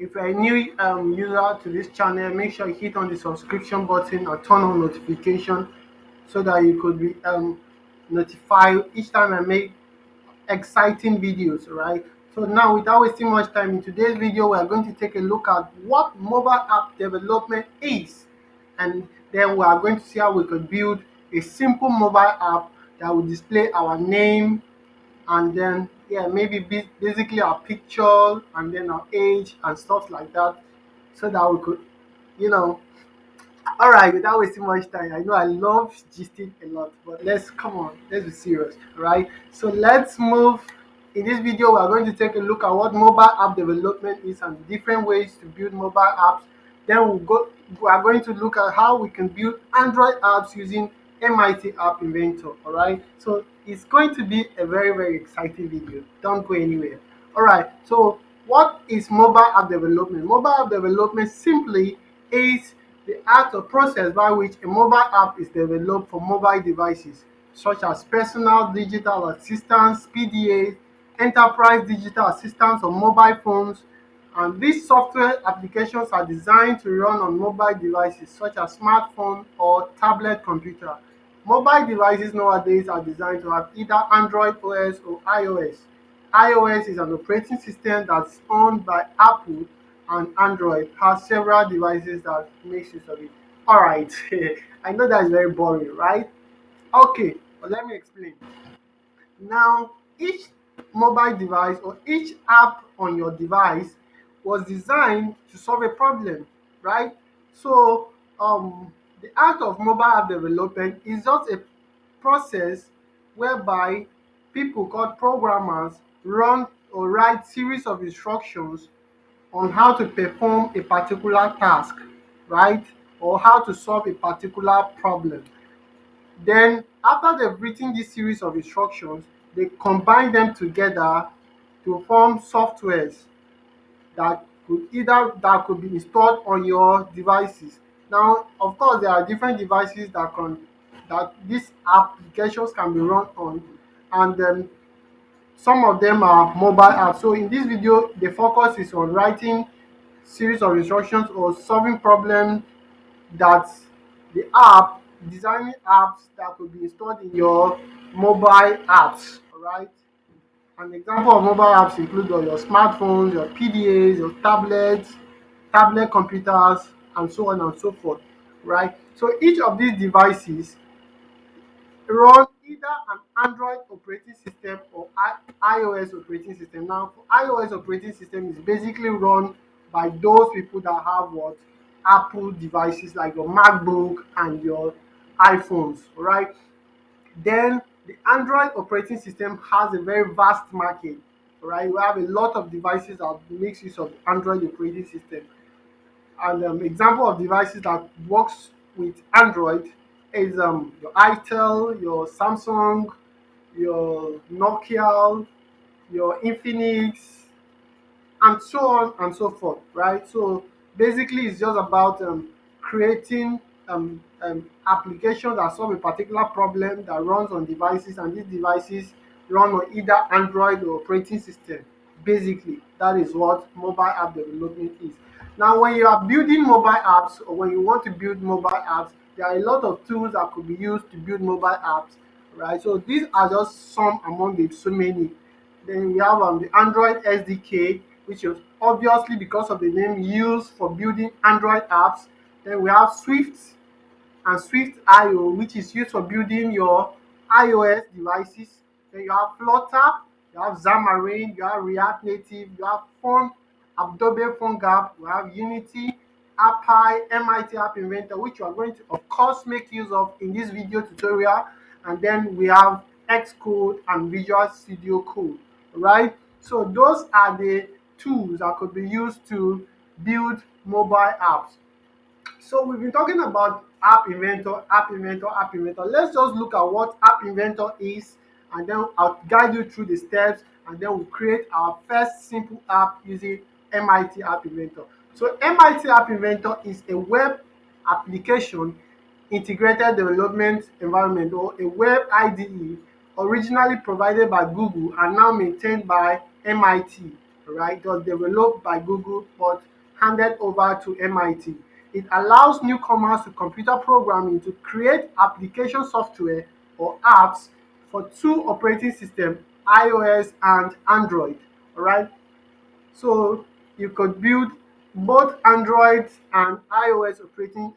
If you're a new user to this channel, make sure you hit on the subscription button or turn on notification so that you could be notified each time I make exciting videos, right? So now, without wasting much time, in today's video, we are going to take a look at what mobile app development is, and then we are going to see how we could build a simple mobile app that will display our name, and then yeah, maybe basically our picture and then our age and stuff like that, so that we could, you know, all right, without wasting much time, I know I love gisting a lot, but let's be serious, right? So let's move. In this video, we are going to take a look at what mobile app development is and different ways to build mobile apps. Then we are going to look at how we can build Android apps using MIT App Inventor. All right, so it's going to be a very, very exciting video. Don't go anywhere. All right, so what is mobile app development? Mobile app development simply is the art or process by which a mobile app is developed for mobile devices, such as personal digital assistants, PDAs, enterprise digital assistants on mobile phones. And these software applications are designed to run on mobile devices such as smartphone or tablet computer. Mobile devices nowadays are designed to have either Android OS or iOS. iOS is an operating system that's owned by Apple, and Android has several devices that makes use of it. All right, I know that's very boring, right? Okay, but let me explain. Now, each mobile device or each app on your device was designed to solve a problem, right? So, the art of mobile app development is just a process whereby people called programmers run or write series of instructions on how to perform a particular task, right? Or how to solve a particular problem. Then, after they've written this series of instructions, they combine them together to form softwares that could be installed on your devices. Now, of course, there are different devices that these applications can be run on, and some of them are mobile apps. So in this video, the focus is on writing series of instructions or solving problems that the app designing apps that could be installed in your mobile apps. All right. An example of mobile apps include on your smartphones, your PDAs, your tablets, tablet computers, and so on and so forth. Right. So each of these devices run either an Android operating system or iOS operating system. Now, for iOS operating system is basically run by those people that have what Apple devices like your MacBook and your iPhones, right? Then the Android operating system has a very vast market, right? We have a lot of devices that makes use of Android operating system. And example of devices that works with Android is your Itel, your Samsung, your Nokia, your Infinix, and so on and so forth, right? So basically, it's just about creating applications that solve a particular problem that runs on devices, and these devices run on either Android or operating system. Basically, that is what mobile app development is. Now, when you are building mobile apps or when you want to build mobile apps, there are a lot of tools that could be used to build mobile apps, right? So these are just some among the so many. Then we have the Android SDK, which is obviously because of the name used for building Android apps. Then we have Swift and Swift IO, which is used for building your iOS devices. Then you have Flutter, you have Xamarin, you have React Native, you have Adobe PhoneGap, you have Unity, AppI, MIT App Inventor, which you are going to, of course, make use of in this video tutorial. And then we have Xcode and Visual Studio Code, right? So those are the tools that could be used to build mobile apps. So we've been talking about App Inventor, App Inventor, App Inventor. Let's just look at what App Inventor is, and then I'll guide you through the steps, and then we'll create our first simple app using MIT App Inventor. So MIT App Inventor is a web application integrated development environment, or a web IDE originally provided by Google and now maintained by MIT, right? It was developed by Google but handed over to MIT. It allows newcomers to computer programming to create application software or apps for two operating systems, iOS and Android. All right. So you could build both Android and iOS operating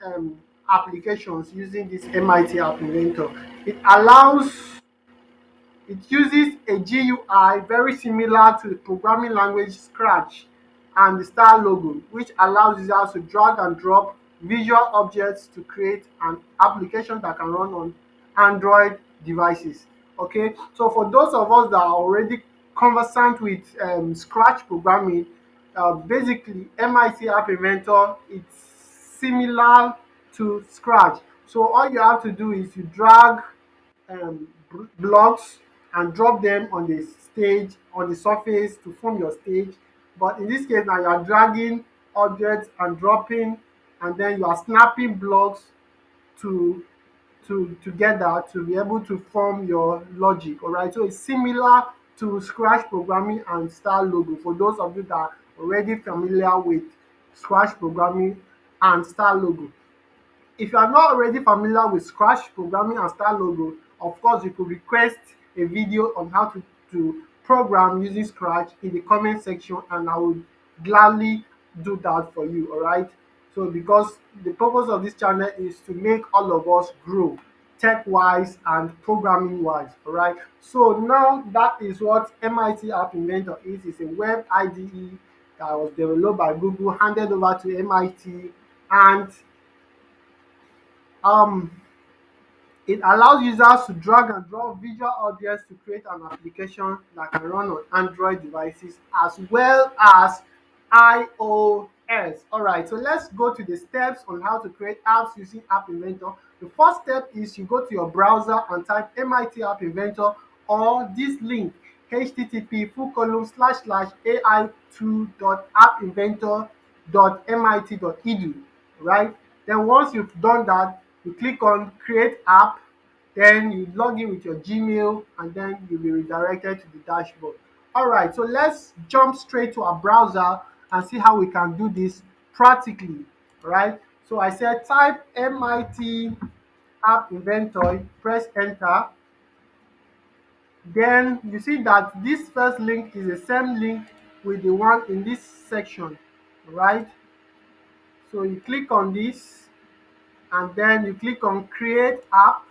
applications using this MIT App Inventor. It allows it uses a GUI very similar to the programming language Scratch and the star logo, which allows users to drag and drop visual objects to create an application that can run on Android devices. Okay, so for those of us that are already conversant with Scratch programming, basically MIT App Inventor it's similar to Scratch. So all you have to do is you drag blocks and drop them on the stage, on the surface to form your stage. But in this case now you are dragging objects and dropping, and then you are snapping blocks to together to be able to form your logic. All right, so it's similar to Scratch programming and star logo for those of you that are already familiar with Scratch programming and star logo. If you are not already familiar with Scratch programming and star logo, of course you could request a video on how to program using Scratch in the comment section, and I would gladly do that for you. All right, so because the purpose of this channel is to make all of us grow tech wise and programming wise. All right, so now that is what MIT App Inventor is. It's a web IDE that was developed by Google, handed over to MIT, and um it allows users to drag and drop visual objects to create an application that can run on Android devices as well as iOS. Alright, so let's go to the steps on how to create apps using App Inventor. The first step is you go to your browser and type MIT App Inventor or this link http://ai2.appinventor.mit.edu, right? Then once you've done that, you click on create app, then you log in with your Gmail, and then you'll be redirected to the dashboard. All right, so let's jump straight to our browser and see how we can do this practically. All right, so I said type MIT App Inventor, press enter. Then you see that this first link is the same link with the one in this section, right? So you click on this and then you click on create app,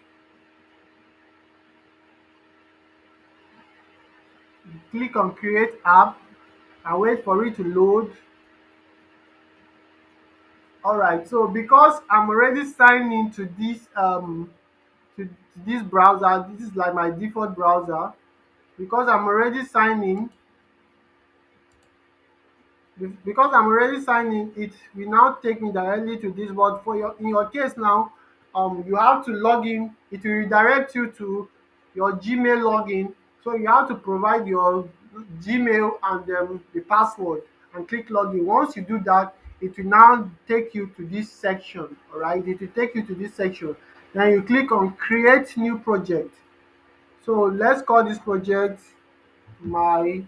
click on create app and wait for it to load. All right, so because I'm already signed into this to this browser, this is like my default browser. Because I'm already signed in, because I'm already signed in, it will now take me directly to this. But for your in your case now, you have to log in. It will redirect you to your Gmail login. So you have to provide your Gmail and the password and click login. Once you do that, it will now take you to this section. All right, it will take you to this section. Then you click on create new project. So let's call this project my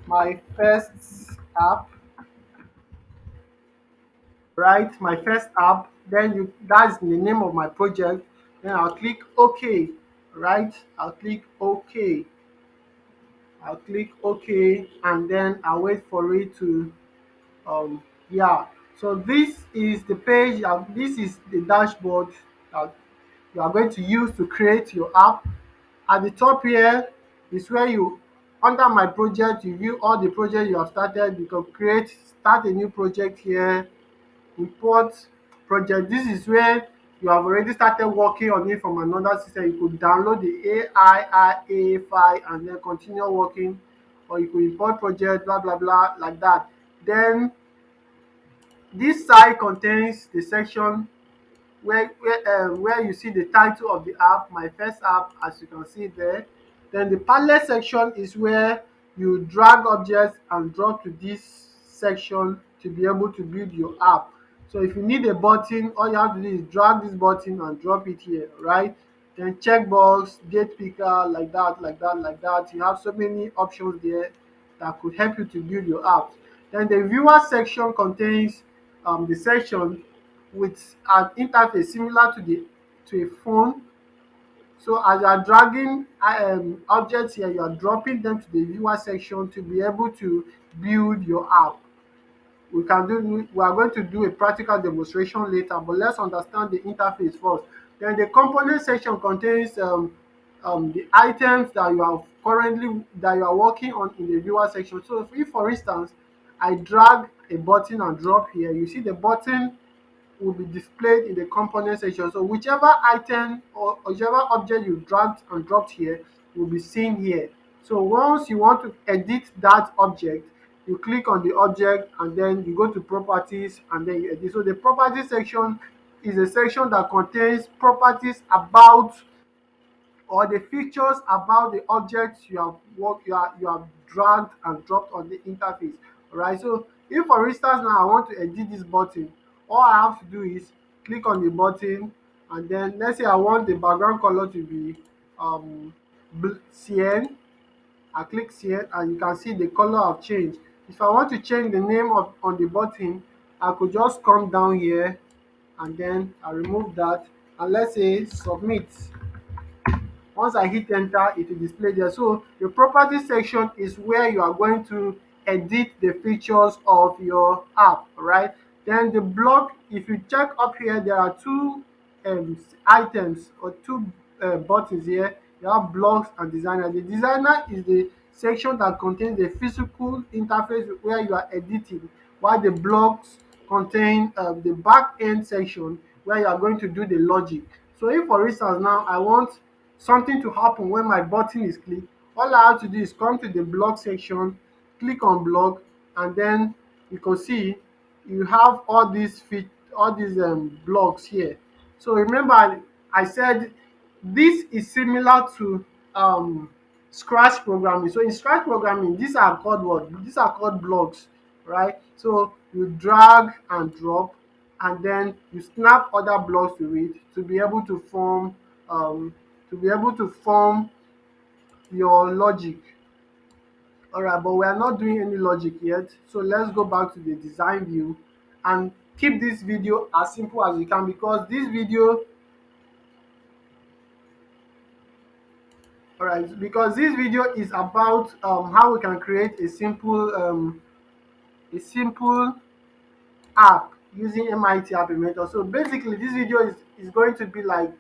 my first app, right? My first app. Then you that's the name of my project. Then I'll click OK, right? I'll click OK. I'll click OK, and then I'll wait for it to yeah. So this is the page. This is the dashboard that you are going to use to create your app. At the top here is where you under my project you view all the projects you have started. You can start a new project here, import project. This is where you have already started working on it from another system. You could download the AIIA file and then continue working, or you could import project, blah blah blah, like that. Then this site contains the section where you see the title of the app, my first app, as you can see there. Then the palette section is where you drag objects and drop to this section to be able to build your app. So if you need a button, all you have to do is drag this button and drop it here, right? Then checkbox, date picker, like that, like that, like that. You have so many options there. that could help you to build your apps. Then the viewer section contains the section with an interface similar to a phone. So as you are dragging objects here, you are dropping them to the viewer section to be able to build your app. We are going to do a practical demonstration later, but let's understand the interface first. Then the component section contains the items that you are working on in the viewer section. So if for instance I drag a button and drop here, you see the button will be displayed in the component section. So whichever item or whichever object you dragged and dropped here will be seen here. So once you want to edit that object, you click on the object and then you go to properties and then you edit. So the properties section is a section that contains properties about or the features about the objects you have dragged and dropped on the interface. Alright, so if for instance now I want to edit this button, all I have to do is click on the button and then let's say I want the background color to be um cyan. I click cyan and you can see the color have changed. If I want to change the name of on the button, I could just come down here and then I remove that and let's say submit. Once I hit enter, it will display there. So the property section is where you are going to edit the features of your app, right? Then the block, if you check up here, there are two items or two buttons here. You have blocks and designer. The designer is the section that contains the physical interface where you are editing, while the blocks contain the back end section where you are going to do the logic. So if for instance now I want something to happen when my button is clicked, all I have to do is come to the block section, click on block, and then you can see you have all these blocks here. So remember I said this is similar to scratch programming. So in scratch programming, these are called what? These are called blocks, right? So you drag and drop and then you snap other blocks to it to be able to form um, your logic. All right, but we are not doing any logic yet. So let's go back to the design view and keep this video as simple as you can because this video, all right, because this video is about how we can create a simple app using MIT App Inventor. So basically, this video is going to be like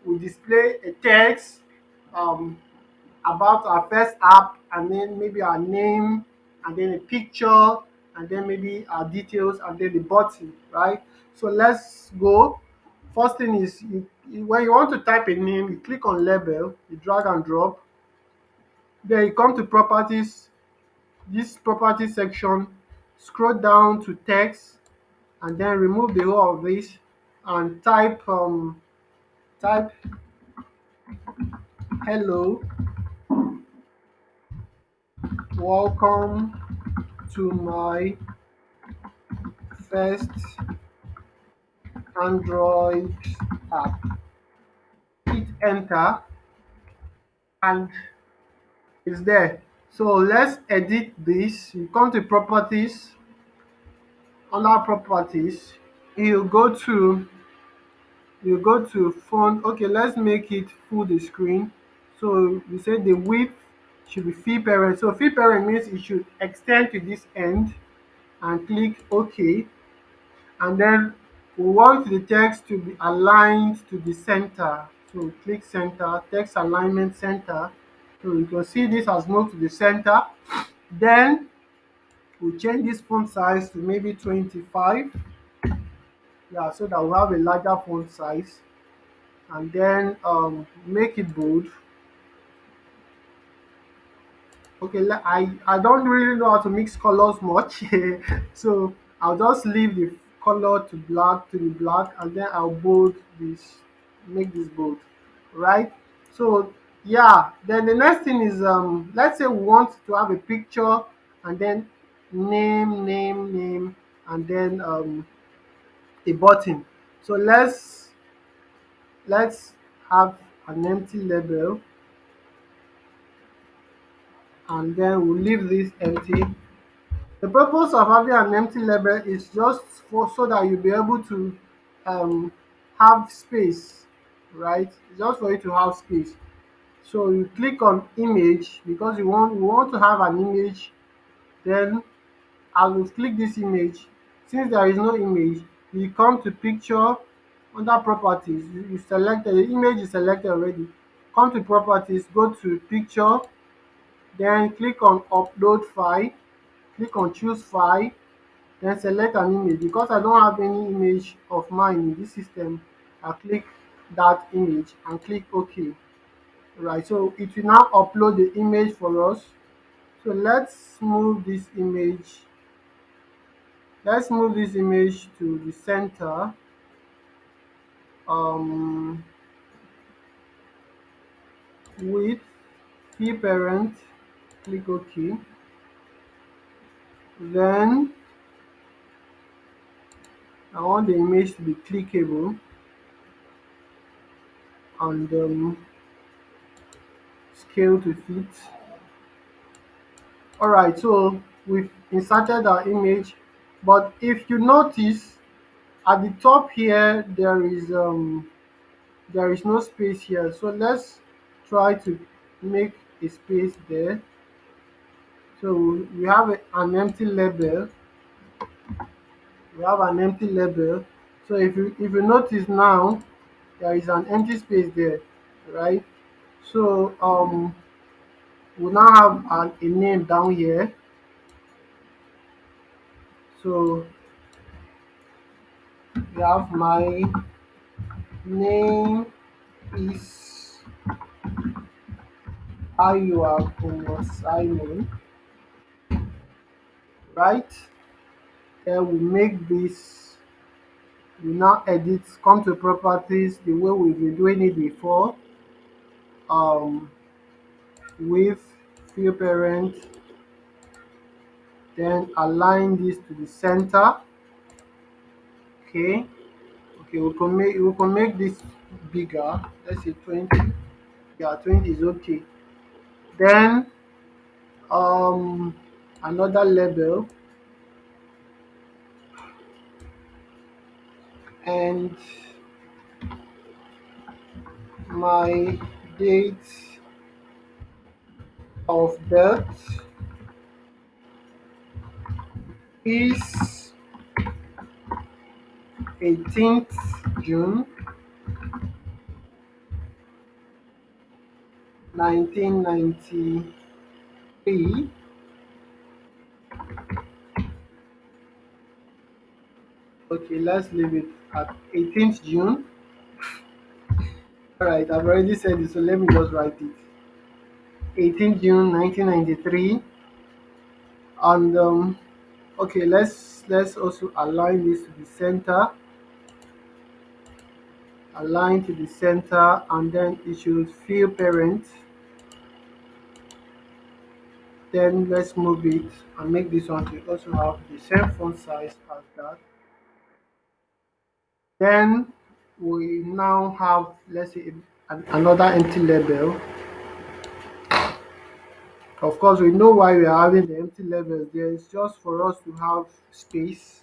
we display a text um, about our first app and then maybe our name and then a picture and then maybe our details and then the button, right? So let's go. First thing is when you want to type a name, you click on label, you drag and drop. Then you come to properties, this property section, scroll down to text and then remove the whole of this and type hello, welcome to my first Android app. Hit enter and it's there. So let's edit this. You come to properties, under properties, you go to font. Okay, let's make it full the screen. So we say the width should be fill parent. So fill parent means it should extend to this end and click OK. And then we want the text to be aligned to the center. So click center, text alignment center. So you can see this has moved to the center. Then we change this font size to maybe 25. Yeah, so that we have a larger font size. And then make it bold. Okay, I don't really know how to mix colors much, so I'll just leave the color to the black, and then I'll bold this, make this bold, right? So yeah, then the next thing is let's say we want to have a picture, and then name, and then a button. So let's have an empty label. and then we'll leave this empty. The purpose of having an empty label is just for so that you'll be able to um, have space, right? Just for you to have space. So you click on image because you want to have an image. Then I will click this image. Since there is no image, you come to picture under properties. You select the image is selected already. Come to properties, go to picture, then click on upload file, click on choose file, then select an image. Because I don't have any image of mine in this system, I click that image and click OK. Right, so it will now upload the image for us. So let's move this image to the center, um with key parent, click OK. Then I want the image to be clickable and scale to fit. All right, so we've inserted our image, but if you notice at the top here there is no space here. So let's try to make a space there. So we have an empty label. We have an empty label. So if you notice now, there is an empty space there, right? So we now have a name down here. So we have my name is Ayua Simon, right? Then we make this, we now edit, come to properties the way we've been doing it before, um, with fill parent, then align this to the center. Okay, okay, we can make this bigger. Let's say 20. Yeah, 20 is okay. Then another label, and my date of birth is 18th June 1993. Okay, let's leave it at 18th June. All right, I've already said it, so let me just write it. 18th June 1993. And okay, let's also align this to the center. Align to the center, and then it should fill parent. Then let's move it and make this one to also have the same font size as that. Then we now have, let's say, another empty label. Of course, we know why we are having the empty labels there. It's just for us to have space,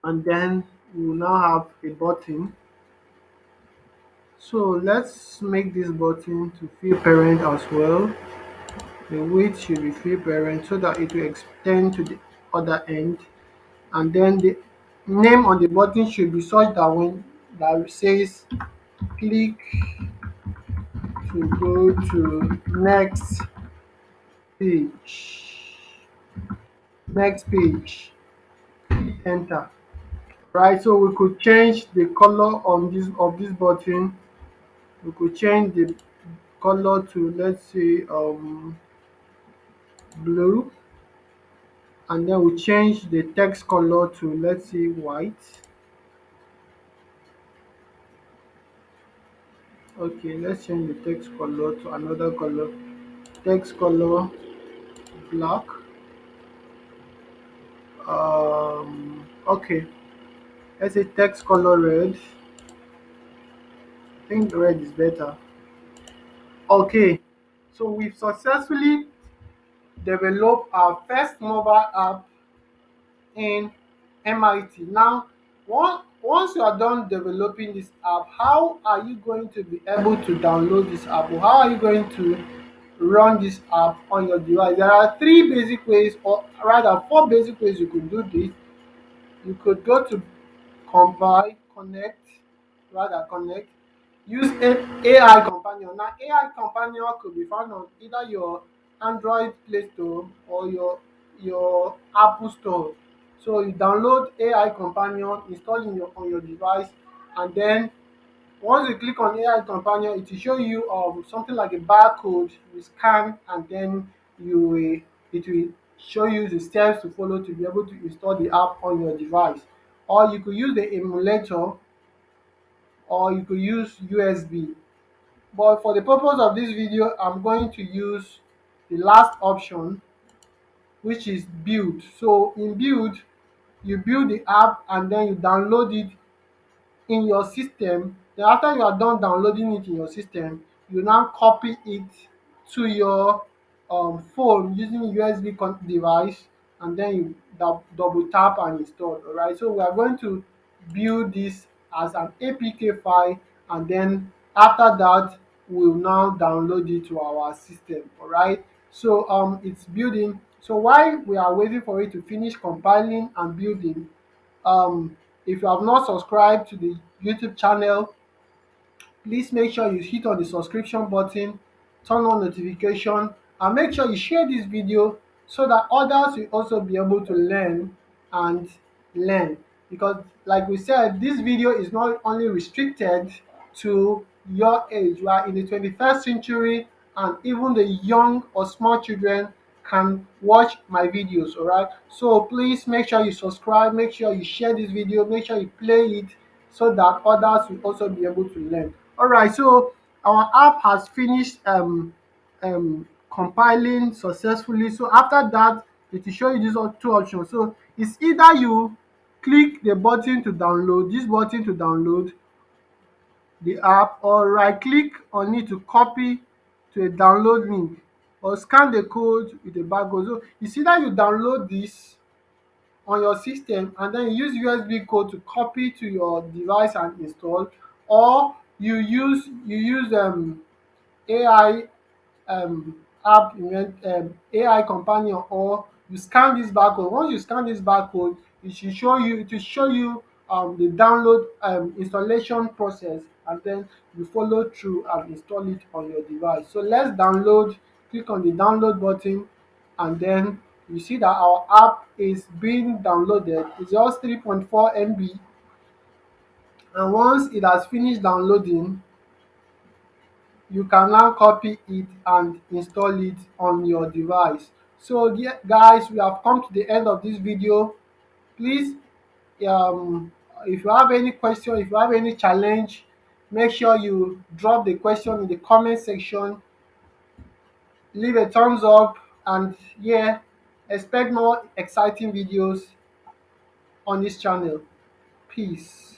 and then we will now have a button. So let's make this button to fill parent as well. The width should be fill parent so that it will extend to the other end, and then the name on the button should be such that when that says click to go to page next page, enter. Right, so we could change the color on this of this button. We could change the color to, let's say, blue, and then we change the text color to, let's say, white. Okay, let's change the text color to another color. Text color black. Okay, let's say text color red. I think red is better. Okay, So we've successfully developed our first mobile app in MIT. Now, once you are done developing this app, how are you going to be able to download this app, or how are you going to run this app on your device? There are three basic ways, or rather four basic ways you could do this. You could go to compile, connect, rather connect, use AI companion. Now AI companion could be found on either your Android Play Store or your Apple Store. So you download AI companion, install in your on your device, and then once you click on AI companion, it will show you something like a barcode. You scan, and then it will show you the steps to follow to be able to install the app on your device. Or you could use the emulator, or you could use USB. But for the purpose of this video, I'm going to use the last option, which is build. So in build, you build the app and then you download it in your system. Then after you are done downloading it in your system, you now copy it to your phone using USB device, and then you double tap and install. Alright, so we are going to build this as an APK file, and then after that we'll now download it to our system. Alright, so it's building. So while we are waiting for it to finish compiling and building, um if you have not subscribed to the YouTube channel, please make sure you hit on the subscription button, turn on notification, and make sure you share this video so that others will also be able to and learn. Because like we said, this video is not only restricted to your age. We are in the 21st century, and even the young or small children can watch my videos. All right, so please make sure you subscribe, make sure you share this video, make sure you play it so that others will also be able to learn. All right, so our app has finished compiling successfully. So after that, it will show you these two options. So it's either you click the button to download, this button to download the app, or right click on it to copy to a download link, or scan the code with a barcode. So it's either you download this on your system and then you use USB code to copy to your device and install, or you use AI AI companion, or you scan this barcode. Once you scan this barcode, it will show you the download installation process, and then you follow through and install it on your device. So let's download. Click on the download button, and then you see that our app is being downloaded. It's just 3.4 MB, and once it has finished downloading, you can now copy it and install it on your device. So guys, we have come to the end of this video. Please, um if you have any question, if you have any challenge, make sure you drop the question in the comment section, leave a thumbs up, and yeah, expect more exciting videos on this channel. Peace.